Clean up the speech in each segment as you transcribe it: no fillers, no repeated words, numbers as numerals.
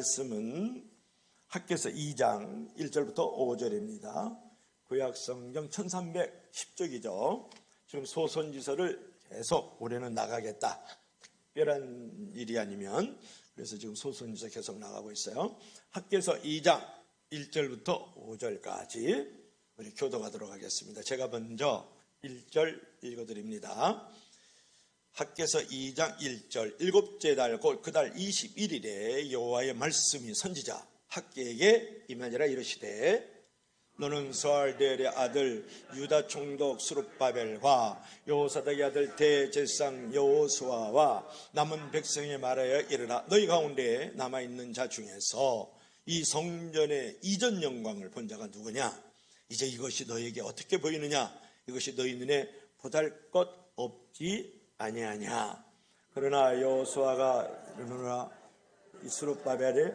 말씀은 학개서 2장 1절부터 5절입니다. 구약성경 1310쪽이죠. 지금 소선지서를 계속 올해는 나가겠다. 특별한 일이 아니면 그래서 지금 소선지서 계속 나가고 있어요. 학개서 2장 1절부터 5절까지 우리 교도하도록 하겠습니다. 제가 먼저 1절 읽어드립니다. 학개서 2장 1절 일곱째 달 곧 그 달 21일에 여호와의 말씀이 선지자 학개에게 임하니라. 이르시되 너는 스알델의 아들 유다 총독 스룹바벨과 여호사닥의 아들 대제사장 여호수아와 남은 백성에 말하여 이르라. 너희 가운데 남아있는 자 중에서 이 성전의 이전 영광을 본 자가 누구냐? 이제 이것이 너희에게 어떻게 보이느냐? 이것이 너희 눈에 보잘것 없지 아니하냐? 그러나 여호수아가 이르노라. 스룹바벨이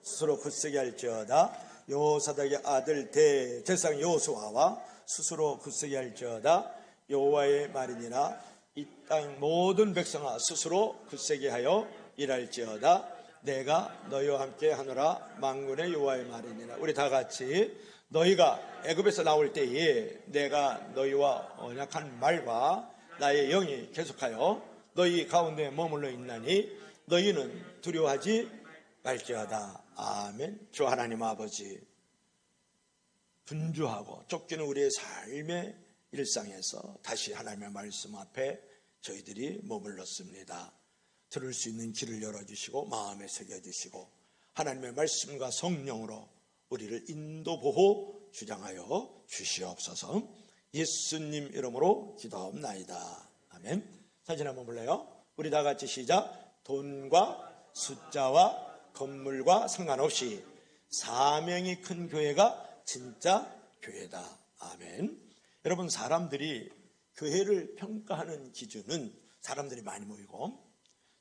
스스로 굳세게 할지어다. 여호사닥의 아들 대제사장 여호수아와 스스로 굳세게 할지어다. 여호와의 말이니라. 이 땅 모든 백성아 스스로 굳세게 하여 일할지어다. 내가 너희와 함께 하노라. 만군의 여호와의 말이니라. 우리 다 같이 너희가 애굽에서 나올 때에 내가 너희와 언약한 말과 나의 영이 계속하여 너희 가운데 머물러 있나니 너희는 두려워하지 말지어다. 아멘. 주 하나님 아버지, 분주하고 쫓기는 우리의 삶의 일상에서 다시 하나님의 말씀 앞에 저희들이 머물렀습니다. 들을 수 있는 길을 열어주시고 마음에 새겨주시고 하나님의 말씀과 성령으로 우리를 인도 보호 주장하여 주시옵소서. 예수님 이름으로 기도합나이다. 아멘. 사진 한번 볼래요? 우리 다 같이 시작. 돈과 숫자와 건물과 상관없이 사명이 큰 교회가 진짜 교회다. 아멘. 여러분, 사람들이 교회를 평가하는 기준은 사람들이 많이 모이고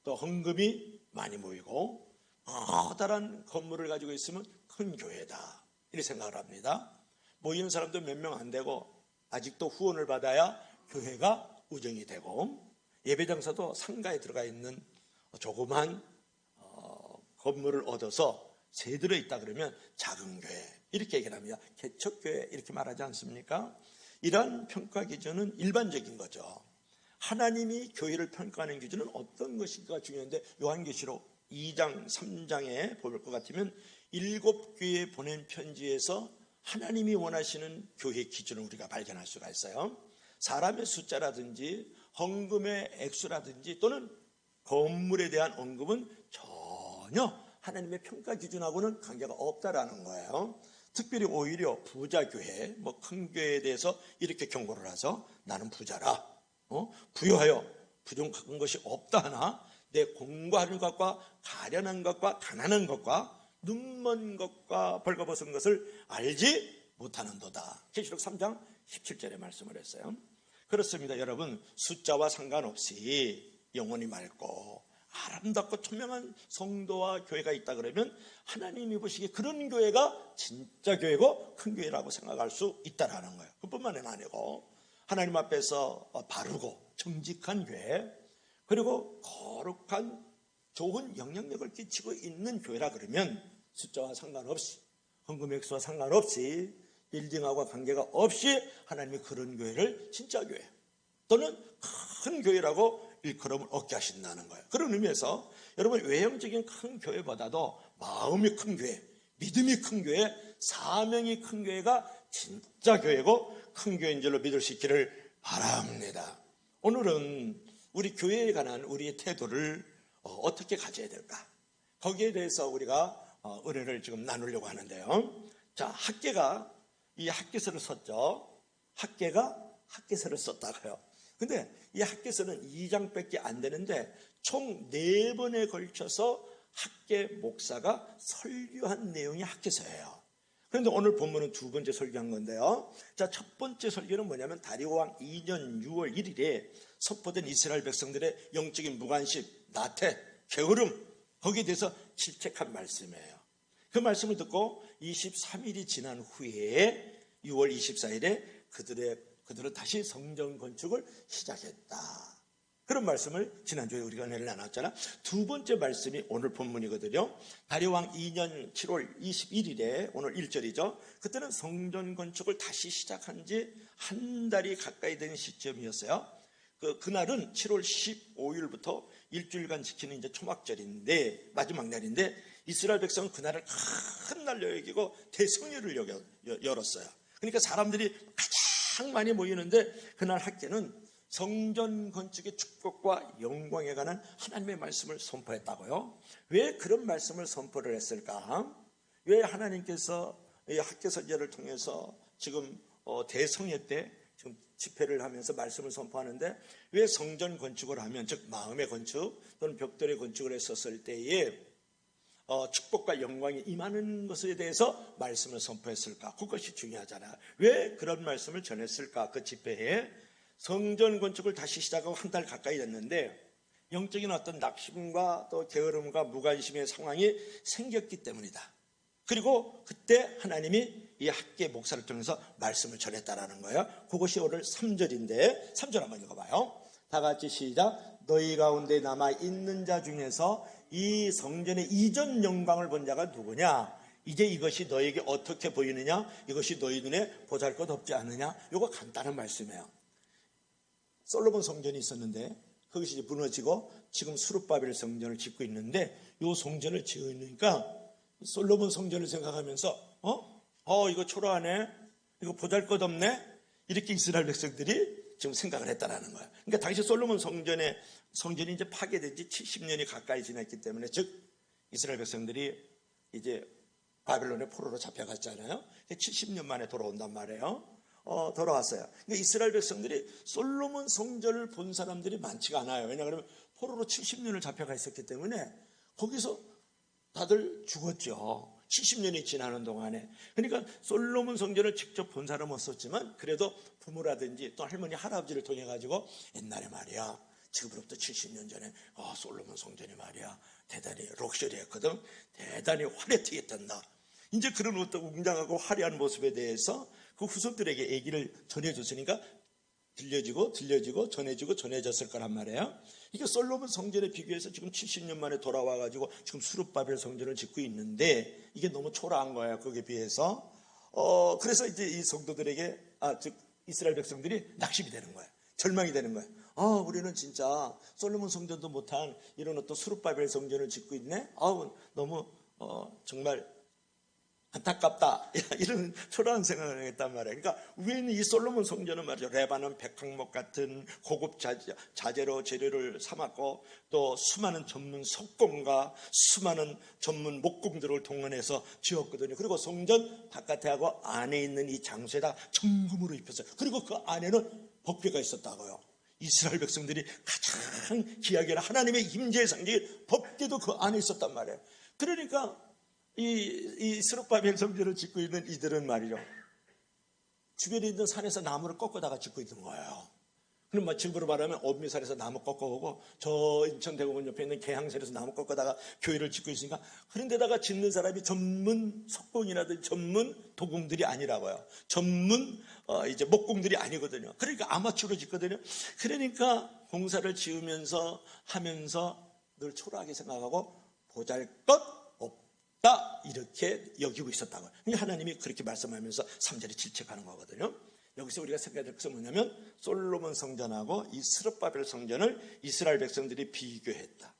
또 헌금이 많이 모이고 커다란 건물을 가지고 있으면 큰 교회다, 이렇게 생각을 합니다. 모이는 사람도 몇 명 안 되고 아직도 후원을 받아야 교회가 우정이 되고 예배장사도 상가에 들어가 있는 조그만 건물을 얻어서 세 들어 있다 그러면 작은 교회, 이렇게 얘기를 합니다. 개척교회 이렇게 말하지 않습니까? 이러한 평가 기준은 일반적인 거죠. 하나님이 교회를 평가하는 기준은 어떤 것인가 중요한데, 요한계시록 2장 3장에 볼 것 같으면 7교회에 보낸 편지에서 하나님이 원하시는 교회 기준을 우리가 발견할 수가 있어요. 사람의 숫자라든지 헌금의 액수라든지 또는 건물에 대한 언급은 전혀 하나님의 평가 기준하고는 관계가 없다라는 거예요. 특별히 오히려 부자 교회, 큰 교회에 대해서 이렇게 경고를 하죠. 나는 부자라. 부유하여 부족한 것이 없다 하나 내 공부하는 것과 가련한 것과 가난한 것과 눈먼 것과 벌거벗은 것을 알지 못하는도다. 계시록 3장 17절에 말씀을 했어요. 그렇습니다. 여러분, 숫자와 상관없이 영혼이 맑고 아름답고 투명한 성도와 교회가 있다 그러면 하나님이 보시기에 그런 교회가 진짜 교회고 큰 교회라고 생각할 수 있다라는 거예요. 그뿐만은 아니고 하나님 앞에서 바르고 정직한 교회, 그리고 거룩한 좋은 영향력을 끼치고 있는 교회라 그러면 숫자와 상관없이 헌금 액수와 상관없이 빌딩하고 관계가 없이 하나님이 그런 교회를 진짜 교회 또는 큰 교회라고 일컬음을 얻게 하신다는 거예요. 그런 의미에서 여러분, 외형적인 큰 교회보다도 마음이 큰 교회, 믿음이 큰 교회, 사명이 큰 교회가 진짜 교회고 큰 교회인 줄로 믿을 수 있기를 바랍니다. 오늘은 우리 교회에 관한 우리의 태도를 어떻게 가져야 될까? 거기에 대해서 우리가 은혜를 지금 나누려고 하는데요. 자, 학개가 이 학개서를 썼죠. 학개가 학개서를 썼다고요. 근데 이 학개서는 2장밖에 안 되는데 총 4번에 걸쳐서 학개 목사가 설교한 내용이 학개서예요. 그런데 오늘 본문은 두 번째 설교한 건데요. 자, 첫 번째 설교는 뭐냐면 다리오 왕 2년 6월 1일에 선포된 이스라엘 백성들의 영적인 무관심, 나태, 게으름, 거기에 대해서 질책한 말씀이에요. 그 말씀을 듣고 23일이 지난 후에 6월 24일에 그들은 다시 성전 건축을 시작했다. 그런 말씀을 지난주에 우리가 은혜를 나눴잖아. 두 번째 말씀이 오늘 본문이거든요. 다리왕 2년 7월 21일에 오늘 1절이죠. 그때는 성전 건축을 다시 시작한 지 한 달이 가까이 된 시점이었어요. 그날은 7월 15일부터 일주일간 지키는 이제 초막절인데, 마지막 날인데, 이스라엘 백성은 그날을 큰 날로 여기고 대성회를 열었어요. 그러니까 사람들이 가장 많이 모이는데, 그날 학계는 성전 건축의 축복과 영광에 관한 하나님의 말씀을 선포했다고요. 왜 그런 말씀을 선포를 했을까? 왜 하나님께서 이 학계 선제를 통해서 지금 대성회 때 지금 집회를 하면서 말씀을 선포하는데, 왜 성전 건축을 하면, 즉 마음의 건축 또는 벽돌의 건축을 했었을 때에 축복과 영광이 임하는 것에 대해서 말씀을 선포했을까? 그것이 중요하잖아요. 왜 그런 말씀을 전했을까? 그 집회에 성전 건축을 다시 시작하고 한 달 가까이 됐는데, 영적인 어떤 낙심과 또 게으름과 무관심의 상황이 생겼기 때문이다. 그리고 그때 하나님이 이 학계 목사를 통해서 말씀을 전했다라는 거예요. 그것이 오늘 3절인데 3절 한번 읽어봐요. 다 같이 시작. 너희 가운데 남아 있는 자 중에서 이 성전의 이전 영광을 본 자가 누구냐? 이제 이것이 너에게 어떻게 보이느냐? 이것이 너희 눈에 보잘것없지 않느냐? 이거 간단한 말씀이에요. 솔로몬 성전이 있었는데 거기서 이제 무너지고 지금 수룹바벨 성전을 짓고 있는데, 이 성전을 지으니까 솔로몬 성전을 생각하면서 이거 초라하네, 이거 보잘것없네, 이렇게 이스라엘 백성들이 지금 생각을 했다라는 거예요. 그러니까 당시 솔로몬 성전이 이제 파괴된 지 70년이 가까이 지났기 때문에, 즉 이스라엘 백성들이 이제 바벨론의 포로로 잡혀갔잖아요. 70년 만에 돌아온단 말이에요. 돌아왔어요. 그러니까 이스라엘 백성들이 솔로몬 성전을 본 사람들이 많지가 않아요. 왜냐하면 포로로 70년을 잡혀가 있었기 때문에 거기서 다들 죽었죠. 70년이 지나는 동안에. 그러니까 솔로몬 성전을 직접 본 사람은 없었지만, 그래도 부모라든지 또 할머니 할아버지를 통해 가지고 옛날에 말이야, 지금부터 70년 전에 솔로몬 성전이 말이야 대단히 럭셔리했거든, 대단히 화려했단다. 이제 그런 어떤 웅장하고 화려한 모습에 대해서 그 후손들에게 얘기를 전해줬으니까 들려지고 전해졌을 거란 말이에요. 이게 솔로몬 성전에 비교해서 지금 70년 만에 돌아와가지고 지금 수룹바벨 성전을 짓고 있는데, 이게 너무 초라한 거예요. 거기에 비해서. 그래서 이제 이 성도들에게, 즉 이스라엘 백성들이 낙심이 되는 거예요. 절망이 되는 거예요. 우리는 진짜 솔로몬 성전도 못한 이런 어떤 수룹바벨 성전을 짓고 있네. 너무 정말 안타깝다, 이런 초라한 생각을 했단 말이에요. 그러니까 위에는 이 솔로몬 성전은 말이죠, 레바논 백항목 같은 고급 자재로 재료를 삼았고, 또 수많은 전문 석공과 수많은 전문 목공들을 동원해서 지었거든요. 그리고 성전 바깥에 하고 안에 있는 이 장소에다 정금으로 입혔어요. 그리고 그 안에는 법궤가 있었다고요. 이스라엘 백성들이 가장 귀하게 하나님의 임재의 상징인 법궤도 그 안에 있었단 말이에요. 그러니까 이 스룹바벨 성전을 짓고 있는 이들은 말이죠, 주변에 있는 산에서 나무를 꺾어다가 짓고 있는 거예요. 그럼 지금으로 말하면 어미산에서 나무 꺾어오고, 저 인천대공원 옆에 있는 계양산에서 나무 꺾어다가 교회를 짓고 있으니까, 그런 데다가 짓는 사람이 전문 석공이라든지 전문 도공들이 아니라고요. 전문 이제 목공들이 아니거든요. 그러니까 아마추어로 짓거든요. 그러니까 공사를 지으면서 하면서 늘 초라하게 생각하고 보잘것 없다, 이렇게 여기고 있었다고요. 하나님이 그렇게 말씀하면서 3절에 질책하는 거거든요. 여기서 우리가 생각해야 될 것은 뭐냐면, 솔로몬 성전하고 이 스룹바벨 성전을 이스라엘 백성들이 비교했다.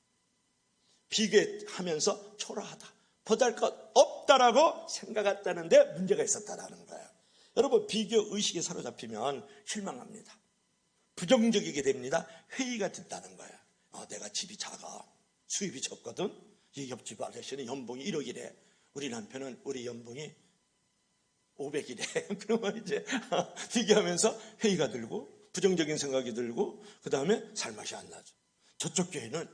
비교하면서 초라하다, 보잘것 없다라고 생각했다는데 문제가 있었다라는 거예요. 여러분, 비교 의식에 사로잡히면 실망합니다. 부정적이게 됩니다. 회의가 된다는 거예요. 내가 집이 작아, 수입이 적거든, 이 옆집 아저씨는 연봉이 1억이래, 우리 남편은 우리 연봉이 500이래. 그러면 이제 비교하면서 회의가 들고 부정적인 생각이 들고, 그 다음에 살맛이 안 나죠. 저쪽 교회는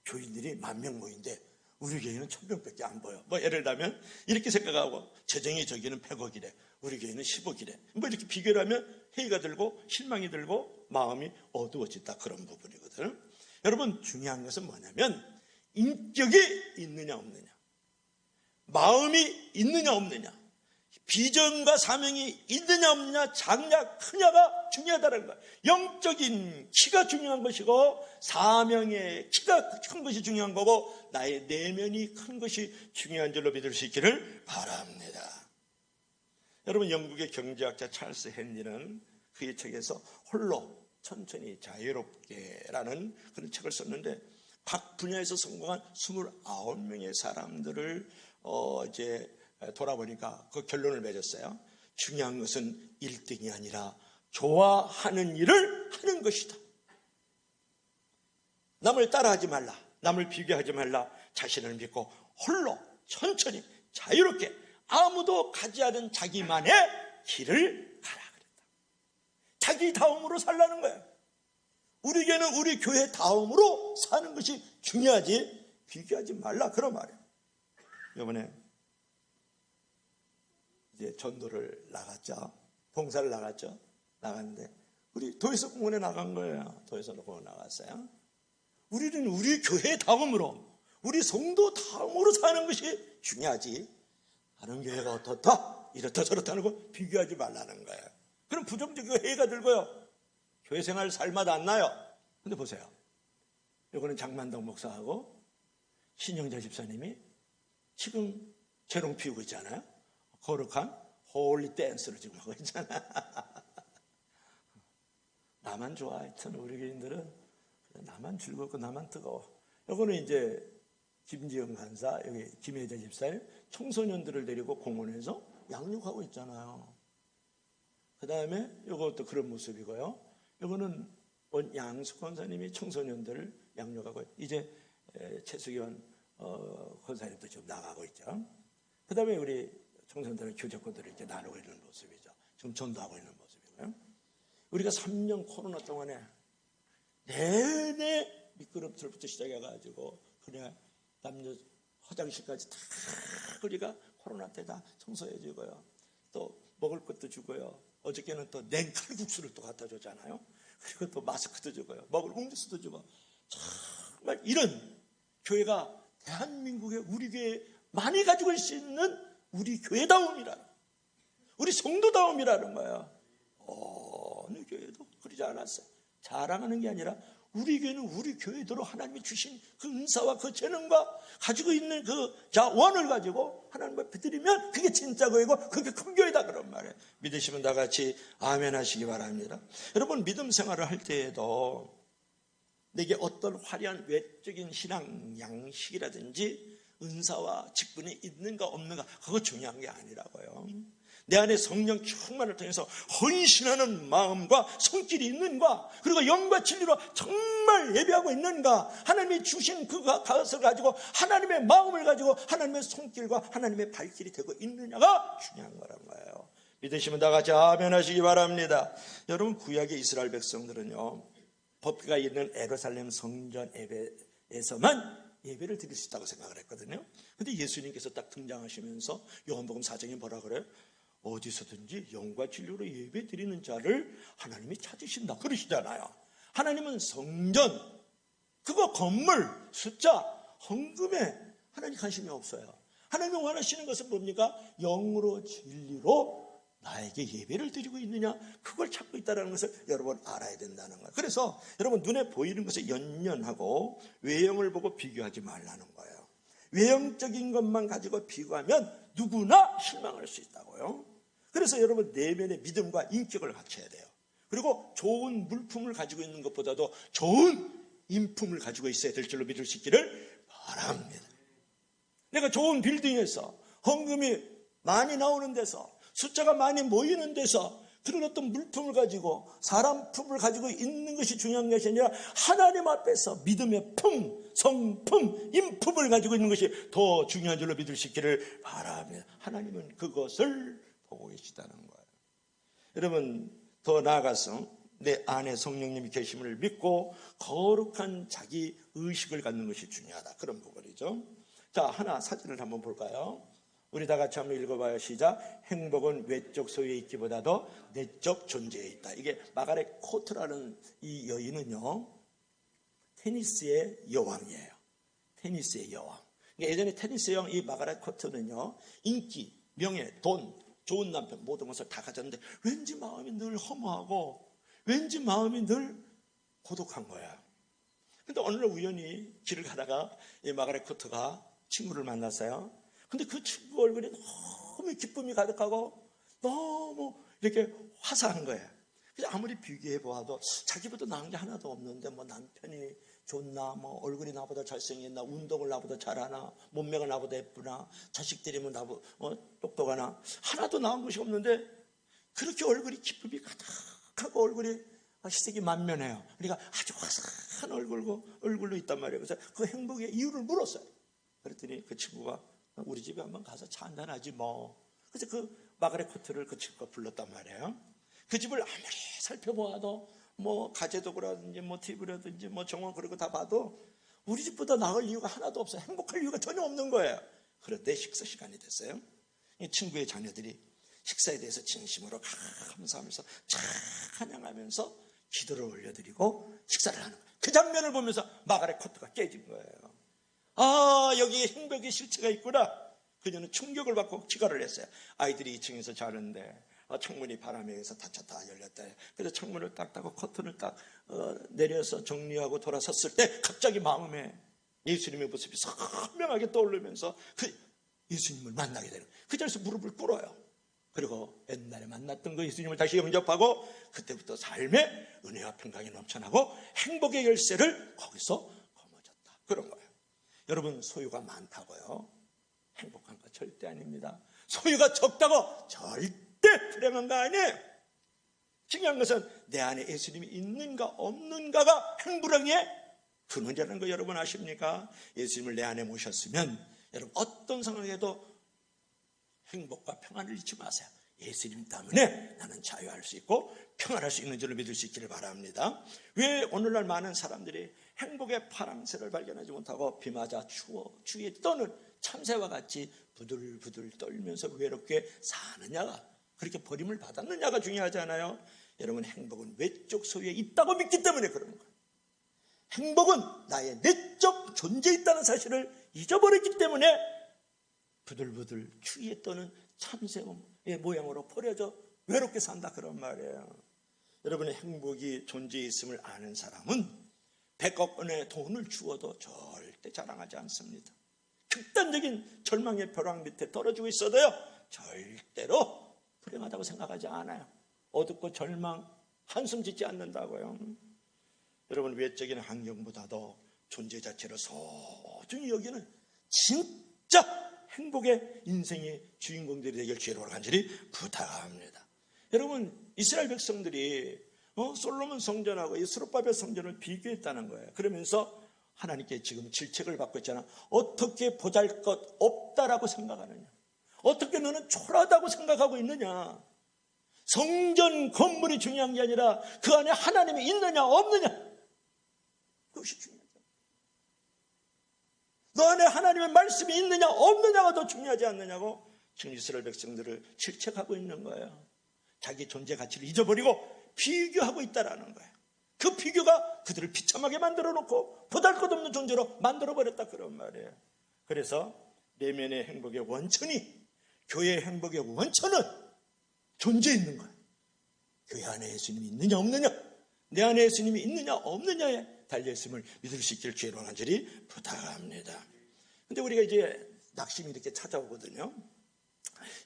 교인들이 10,000명 모인데 우리 교회는 1,000명밖에 안 보여. 예를 들면 이렇게 생각하고, 재정이 저기는 100억이래, 우리 교회는 10억이래. 이렇게 비교를 하면 회의가 들고 실망이 들고 마음이 어두워진다, 그런 부분이거든요. 여러분, 중요한 것은 뭐냐면 인격이 있느냐 없느냐, 마음이 있느냐 없느냐, 비전과 사명이 있느냐 없느냐, 작냐 크냐가 중요하다는 거예요. 영적인 키가 중요한 것이고 사명의 키가 큰 것이 중요한 거고 나의 내면이 큰 것이 중요한 줄로 믿을 수 있기를 바랍니다. 여러분, 영국의 경제학자 찰스 헨리는 그의 책에서 홀로 천천히 자유롭게라는 그런 책을 썼는데 각 분야에서 성공한 29명의 사람들을 이제 돌아보니까 그 결론을 맺었어요. 중요한 것은 1등이 아니라 좋아하는 일을 하는 것이다. 남을 따라하지 말라. 남을 비교하지 말라. 자신을 믿고 홀로 천천히 자유롭게 아무도 가지 않은 자기만의 길을 가라 그랬다. 자기 다움으로 살라는 거예요. 우리에게는 우리 교회 다움으로 사는 것이 중요하지 비교하지 말라 그런 말이에요. 이번에 이제 전도를 나갔죠. 봉사를 나갔죠. 나갔는데 우리 도에서 공원에 나간 거예요. 도에서 공원에 나갔어요. 우리는 우리 교회 다음으로 우리 성도 다음으로 사는 것이 중요하지 다른 교회가 어떻다 이렇다 저렇다는 거 비교하지 말라는 거예요. 그럼 부정적이고 해가 들고요. 교회 생활 살맛 안 나요. 근데 보세요. 이거는 장만덕 목사하고 신영자 집사님이 지금 재롱 피우고 있잖아요. 거룩한 홀리 댄스를 지금 하고 있잖아. 나만 좋아. 하여튼 우리 교인들은 나만 즐겁고 나만 뜨거워. 이거는 이제 김지영 간사, 여기 김혜자 집사님 청소년들을 데리고 공원에서 양육하고 있잖아요. 그 다음에 이것도 그런 모습이고요. 이거는 양숙 권사님이 청소년들을 양육하고 이제 최수기원 권사님도 지금 나가고 있죠. 그 다음에 우리 청소년들의 교제권들을 이제 나누고 있는 모습이죠. 지금 전도하고 있는 모습이고요. 우리가 3년 코로나 동안에 내내 미끄럼틀부터 시작해가지고 그냥 남녀 화장실까지 다 우리가 코로나 때 다 청소해주고요. 또 먹을 것도 주고요. 어저께는 또 냉칼국수를 또 갖다 줬잖아요. 그리고 또 마스크도 주고요. 먹을 음료수도 주고. 정말 이런 교회가 대한민국의 우리 교회 많이 가지고 있는 우리 교회다움이라는, 우리 성도다움이라는 거예요. 어느 교회도 그러지 않았어요. 자랑하는 게 아니라 우리 교회는 우리 교회대로 하나님이 주신 그 은사와 그 재능과 가지고 있는 그 자원을 가지고 하나님 앞에 드리면 그게 진짜 교회고 그게 큰 교회다 그런 말이에요. 믿으시면 다 같이 아멘 하시기 바랍니다. 여러분, 믿음 생활을 할 때에도 내게 어떤 화려한 외적인 신앙 양식이라든지 은사와 직분이 있는가 없는가 그거 중요한 게 아니라고요. 내 안에 성령 충만을 통해서 헌신하는 마음과 손길이 있는가, 그리고 영과 진리로 정말 예배하고 있는가, 하나님이 주신 그것을 가지고 하나님의 마음을 가지고 하나님의 손길과 하나님의 발길이 되고 있느냐가 중요한 거란 거예요. 믿으시면 다 같이 아멘 하시기 바랍니다. 여러분, 구약의 이스라엘 백성들은요, 법궤가 있는 예루살렘 성전 예배에서만 예배를 드릴 수 있다고 생각을 했거든요. 근데 예수님께서 딱 등장하시면서 요한복음 4장에 뭐라 그래요? 어디서든지 영과 진리로 예배 드리는 자를 하나님이 찾으신다 그러시잖아요. 하나님은 성전, 그거 건물, 숫자, 헌금에 하나님 관심이 없어요. 하나님이 원하시는 것은 뭡니까? 영으로 진리로 나에게 예배를 드리고 있느냐, 그걸 찾고 있다는 것을 여러분 알아야 된다는 거예요. 그래서 여러분, 눈에 보이는 것에 연연하고 외형을 보고 비교하지 말라는 거예요. 외형적인 것만 가지고 비교하면 누구나 실망할 수 있다고요. 그래서 여러분, 내면의 믿음과 인격을 갖춰야 돼요. 그리고 좋은 물품을 가지고 있는 것보다도 좋은 인품을 가지고 있어야 될 줄로 믿을 수 있기를 바랍니다. 내가 좋은 빌딩에서 헌금이 많이 나오는 데서 숫자가 많이 모이는 데서 그런 어떤 물품을 가지고 사람 품을 가지고 있는 것이 중요한 것이 아니라 하나님 앞에서 믿음의 품, 성품, 인품을 가지고 있는 것이 더 중요한 줄로 믿을 수 있기를 바랍니다. 하나님은 그것을 보고 계시다는 거예요. 여러분, 더 나아가서 내 안에 성령님이 계심을 믿고 거룩한 자기 의식을 갖는 것이 중요하다, 그런 부분이죠. 자, 하나 사진을 한번 볼까요? 우리 다 같이 한번 읽어봐요. 시작. 행복은 외적 소유에 있기보다도 내적 존재에 있다. 이게 마가렛 코트라는 이 여인은요, 테니스의 여왕이에요. 테니스의 여왕. 예전에 테니스 여왕 이 마가렛 코트는요, 인기, 명예, 돈, 좋은 남편, 모든 것을 다 가졌는데 왠지 마음이 늘 허무하고 왠지 마음이 늘 고독한 거야. 근데 어느 날 우연히 길을 가다가 이 마가렛 코트가 친구를 만났어요. 근데 그 친구 얼굴이 너무 기쁨이 가득하고 너무 이렇게 화사한 거예요. 그래서 아무리 비교해 보아도 자기보다 나은 게 하나도 없는데 뭐 남편이 좋나, 뭐 얼굴이 나보다 잘생겼나, 운동을 나보다 잘하나, 몸매가 나보다 예쁘나, 자식들이 뭐 나보다 똑똑하나, 하나도 나은 것이 없는데 그렇게 얼굴이 기쁨이 가득하고 얼굴이 희색이 만면해요. 그러니까 아주 화사한 얼굴로 있단 말이에요. 그래서 그 행복의 이유를 물었어요. 그랬더니 그 친구가 우리 집에 한번 가서 차 한잔하지 뭐. 그래서 그 마가렛 코트를 그 친구가 불렀단 말이에요. 그 집을 아무리 살펴보아도 뭐 가재도구라든지 뭐 TV라든지 뭐 정원 그런 거 다 봐도 우리 집보다 나을 이유가 하나도 없어요. 행복할 이유가 전혀 없는 거예요. 그런데 식사 시간이 됐어요. 이 친구의 자녀들이 식사에 대해서 진심으로 감사하면서 찬양하면서 기도를 올려드리고 식사를 하는 거예요. 그 장면을 보면서 마가렛 코트가 깨진 거예요. 아, 여기에 행복의 실체가 있구나. 그녀는 충격을 받고 기가를 했어요. 아이들이 2층에서 자는데 창문이 바람에 의해서 닫혔다 열렸다. 그래서 창문을 딱 닫고 커튼을 딱 내려서 정리하고 돌아섰을 때 갑자기 마음에 예수님의 모습이 선명하게 떠오르면서 그 예수님을 만나게 되는 거예요. 그 자리에서 무릎을 꿇어요. 그리고 옛날에 만났던 그 예수님을 다시 영접하고 그때부터 삶의 은혜와 평강이 넘쳐나고 행복의 열쇠를 거기서 거머쥐었다. 그런 거예요. 여러분, 소유가 많다고요? 행복한 거 절대 아닙니다. 소유가 적다고 절대 불행한 거 아니에요. 중요한 것은 내 안에 예수님이 있는가 없는가가 행불행의 근원이라는 거 여러분 아십니까? 예수님을 내 안에 모셨으면 여러분 어떤 상황에도 행복과 평안을 잃지 마세요. 예수님 때문에 나는 자유할 수 있고 평안할 수 있는 줄을 믿을 수 있기를 바랍니다. 왜 오늘날 많은 사람들이 행복의 파랑새를 발견하지 못하고 비 맞아 추위에 떠는 참새와 같이 부들부들 떨면서 외롭게 사느냐가, 그렇게 버림을 받았느냐가 중요하지 않아요? 여러분, 행복은 외적 소유에 있다고 믿기 때문에 그런 거예요. 행복은 나의 내적 존재에 있다는 사실을 잊어버렸기 때문에 부들부들 추위에 떠는 참새의 모양으로 버려져 외롭게 산다, 그런 말이에요. 여러분의 행복이 존재에 있음을 아는 사람은 100억 원의 돈을 주어도 절대 자랑하지 않습니다. 극단적인 절망의 벼락 밑에 떨어지고 있어도요, 절대로 불행하다고 생각하지 않아요. 어둡고 절망, 한숨 짓지 않는다고요. 여러분, 외적인 환경보다도 존재 자체를 소중히 여기는 진짜 행복의 인생의 주인공들이 되길 주의로 간절히 부탁합니다. 여러분, 이스라엘 백성들이 솔로몬 성전하고 이 스룹바벨 성전을 비교했다는 거예요. 그러면서 하나님께 지금 질책을 받고 있잖아. 어떻게 보잘것 없다라고 생각하느냐? 어떻게 너는 초라하다고 생각하고 있느냐? 성전 건물이 중요한 게 아니라 그 안에 하나님이 있느냐 없느냐, 그것이 중요하다. 너 안에 하나님의 말씀이 있느냐 없느냐가 더 중요하지 않느냐고 지금 이스라엘 백성들을 질책하고 있는 거예요. 자기 존재 가치를 잊어버리고 비교하고 있다라는 거예요. 그 비교가 그들을 비참하게 만들어 놓고 보잘것없는 존재로 만들어버렸다, 그런 말이에요. 그래서 내면의 행복의 원천이, 교회의 행복의 원천은 존재에 있는 거예요. 교회 안에 예수님이 있느냐 없느냐, 내 안에 예수님이 있느냐 없느냐에 달려있음을 믿을 수 있기를 주의로 간절히 부탁합니다. 근데 우리가 이제 낙심이 이렇게 찾아오거든요.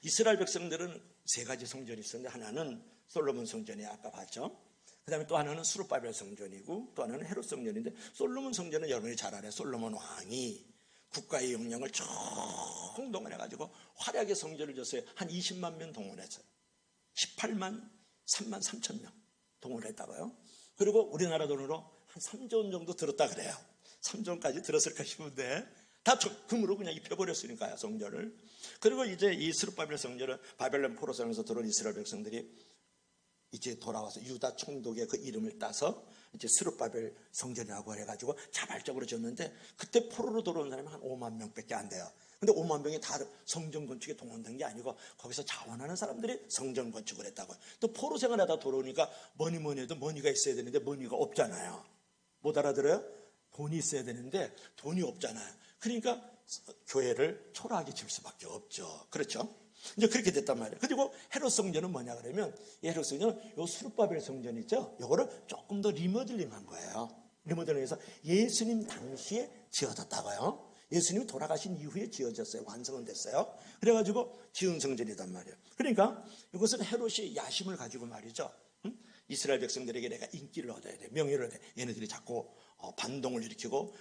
이스라엘 백성들은 3가지 성전이 있었는데 하나는 솔로몬 성전이 아까 봤죠. 그 다음에 또 하나는 스룹바벨 성전이고 또 하나는 헤롯 성전인데, 솔로몬 성전은 여러분이 잘 알아요. 솔로몬 왕이 국가의 역량을 총 동원해가지고 화려하게 성전을 졌어요. 한 20만 명 동원했어요. 18만 3만 3천 명 동원했다고요. 그리고 우리나라 돈으로 한 3조 원 정도 들었다 그래요. 3조 원까지 들었을까 싶은데 다 금으로 그냥 입혀버렸으니까요, 성전을. 그리고 이제 이 스룹바벨 성전은 바벨론 포로성에서 들어온 이스라엘 백성들이 이제 돌아와서 유다 총독의 그 이름을 따서 이제 스룹바벨 성전이라고 해가지고 자발적으로 졌는데, 그때 포로로 들어온 사람이 한 5만 명밖에 안 돼요. 근데 5만 명이 다 성전 건축에 동원된 게 아니고 거기서 자원하는 사람들이 성전 건축을 했다고요. 또 포로 생활하다 돌아오니까 뭐니 해도 머니가 있어야 되는데 머니가 없잖아요. 못 알아들어요? 돈이 있어야 되는데 돈이 없잖아요. 그러니까 교회를 초라하게 질 수밖에 없죠. 그렇죠? 이제 그렇게 됐단 말이에요. 그리고 헤롯 성전은 뭐냐 그러면, 이 헤롯 성전은 요 수룹바벨 성전 있죠? 요거를 조금 더 리모델링한 거예요. 리모델링해서 예수님 당시에 지어졌다고요. 예수님이 돌아가신 이후에 지어졌어요. 완성은 됐어요. 그래가지고 지은 성전이단 말이에요. 그러니까 이것은 헤롯이 야심을 가지고 말이죠. 이스라엘 백성들에게 내가 인기를 얻어야 돼, 명예를 얻어야 돼. 얘네들이 자꾸 반동을 일으키고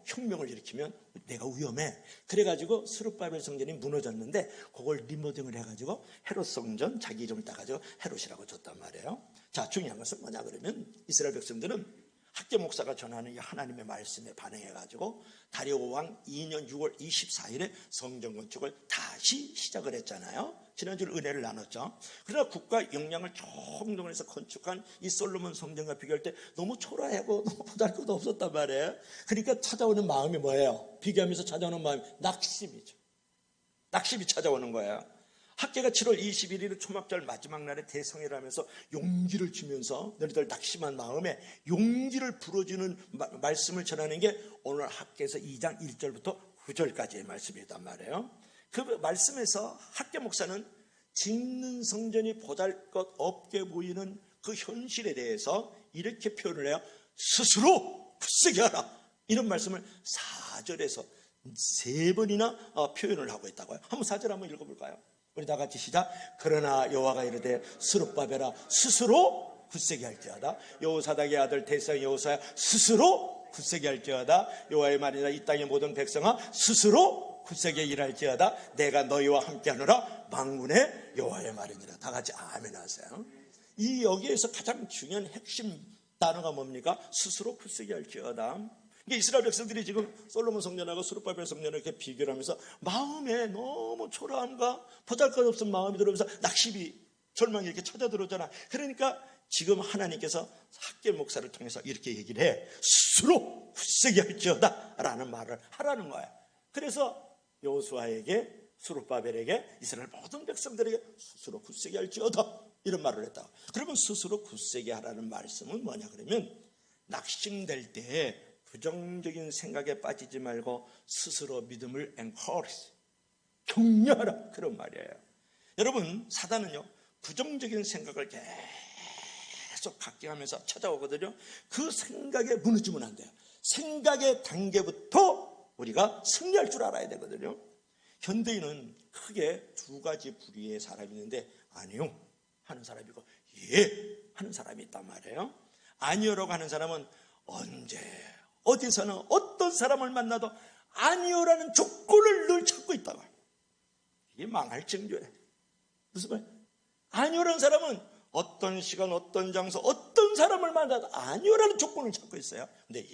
혁명을 일으키면 내가 위험해. 그래가지고 스룹바벨 성전이 무너졌는데 그걸 리모델링을 해가지고 헤롯 성전 자기 이름을 따가지고 헤롯이라고 줬단 말이에요. 자, 중요한 것은 뭐냐 그러면 이스라엘 백성들은 학개 목사가 전하는 이 하나님의 말씀에 반응해가지고 다리오 왕 2년 6월 24일에 성전 건축을 다시 시작을 했잖아요. 지난주 은혜를 나눴죠. 그러나 국가 역량을 총동원해서 건축한 이 솔로몬 성전과 비교할 때 너무 초라하고 너무 보잘것도 없었단 말이에요. 그러니까 찾아오는 마음이 뭐예요? 비교하면서 찾아오는 마음이 낙심이죠. 낙심이 찾아오는 거예요. 학개가 7월 21일 초막절 마지막 날에 대성회를 하면서 용기를 주면서 너희들 낙심한 마음에 용기를 불어주는 말씀을 전하는 게 오늘 학개에서 2장 1절부터 9절까지의 말씀이란 말이에요. 그 말씀에서 학개 목사는 짓는 성전이 보잘것없게 보이는 그 현실에 대해서 이렇게 표현을 해요. 스스로 굳세게 하라. 이런 말씀을 4절에서 3번이나 표현을 하고 있다고요. 한번 4절 한번 읽어볼까요? 우리 다 같이 시작. 그러나 여호와가 이르되 스룹바벨아 스스로 굳세게 할지어다. 여호사닥의 아들 대성 여호사야 스스로 굳세게 할지어다. 여호와의 말이나 이 땅의 모든 백성아 스스로 굳세게 일할지어다. 내가 너희와 함께하노라. 만군의 여호와의 말이니라. 다 같이 아멘 하세요. 이 여기에서 가장 중요한 핵심 단어가 뭡니까? 스스로 굳세게 할지어다. 이스라엘 백성들이 지금 솔로몬 성전하고 스룹바벨 성전을 이렇게 비교를 하면서 마음에 너무 초라함과 보잘것없은 마음이 들어오면서 낙심이 절망이 이렇게 찾아들어오잖아. 그러니까 지금 하나님께서 학개 목사를 통해서 이렇게 얘기를 해. 스스로 굳세게 할지어다 라는 말을 하라는 거야. 그래서 여호수아에게 스룹바벨에게 이스라엘 모든 백성들에게 스스로 굳세게 할지어다 이런 말을 했다. 그러면 스스로 굳세게 하라는 말씀은 뭐냐 그러면 낙심될 때 부정적인 생각에 빠지지 말고 스스로 믿음을 encourage, 격려하라 그런 말이에요. 여러분 사단은요 부정적인 생각을 계속 갖게 하면서 찾아오거든요. 그 생각에 무너지면 안 돼요. 생각의 단계부터 우리가 승리할 줄 알아야 되거든요. 현대인은 크게 두 가지 부류의 사람이 있는데 아니요 하는 사람이고 예 하는 사람이 있단 말이에요. 아니요라고 하는 사람은 언제 어디서는 어떤 사람을 만나도 아니요라는 조건을 늘 찾고 있다가 이게 망할 정도예요. 무슨 말? 아니요라는 사람은 어떤 시간 어떤 장소 어떤 사람을 만나도 아니요라는 조건을 찾고 있어요. 근데